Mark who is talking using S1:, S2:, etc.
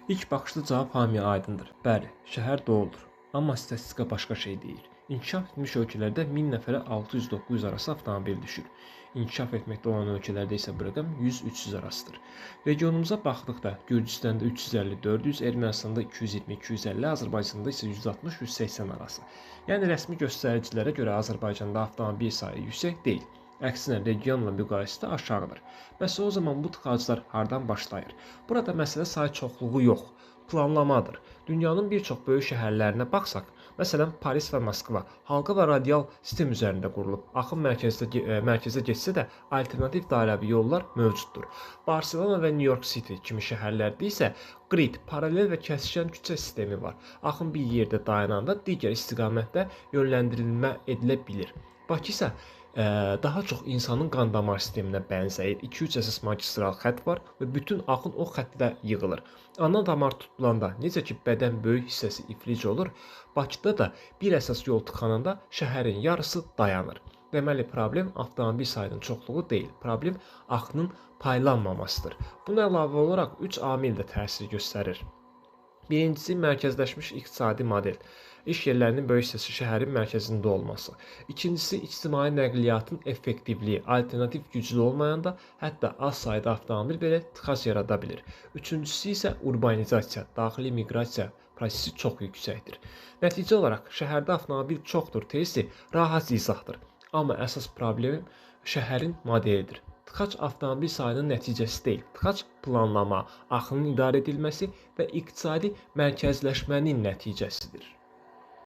S1: İlk baxışda cavab hamıya aydındır. Bəli, şəhər doludur. Amma statistika başqa şey deyir. İnkişaf etmiş ölkələrdə 1000 nəfərə 600-900 arası avtomobil düşür. İnkişaf etməkdə olan ölkələrdə isə bu rəqəm 100-300 arasıdır. Regionumuza baxdıqda Gürcüstanda 350-400, Ermənistanda 220-250, Azərbaycanda isə 160-180 arası. Yəni rəsmi göstəricilərə görə Azərbaycanda avtomobil sayı yüksək deyil. Əksinə regionla müqayisədə aşağıdır. Bəs o zaman bu tıxaclar hardan başlayır? Burada məsələ say çoxluğu yox, planlamadır. Dünyanın bir çox böyük şəhərlərinə baxsaq, məsələn Paris və Moskva halqa və radial sistem üzərində qurulub. Axın mərkəzə getsə də alternativ dairəvi yollar mövcuddur. Barselona və New York City kimi şəhərlərdə isə grid, paralel və kəsişən küçə sistemi var. Axın bir yerdə dayananda digər istiqamətdə yönləndirilmə edilə bilir. Bakı isə daha çox insanın qan damar sisteminə bənzəyir. 2-3 əsas magistral xətt var və bütün axın o xəttdə yığılır. Ana damar tutulanda, necə ki bədən böyük hissəsi iflic olur, Bakıda da bir əsas yol tıxananda şəhərin yarısı dayanır. Deməli, problem avtomobil sayının çoxluğu deyil, problem axının paylanmamasıdır. Buna əlavə olaraq 3 amil də təsir göstərir. Birincisi, mərkəzləşmiş iqtisadi model. İş yerlərinin böyük hissəsi şəhərin mərkəzində olması. İkincisi, ictimai nəqliyyatın effektivliyi. Alternativ güclü olmayanda hətta az sayda avtomobil belə tıxac yarada bilir. Üçüncüsü isə urbanizasiya, daxili miqrasiya prosesi çox yüksəkdir. Nəticə olaraq şəhərdə avtomobil çoxdur tezi rahat izahdır. Amma əsas problem şəhərin modelidir. Tıxac avtomobil sayının nəticəsi deyil. Tıxac planlama, axının idarə edilməsi və iqtisadi mərkəzləşmənin nəticəsidir.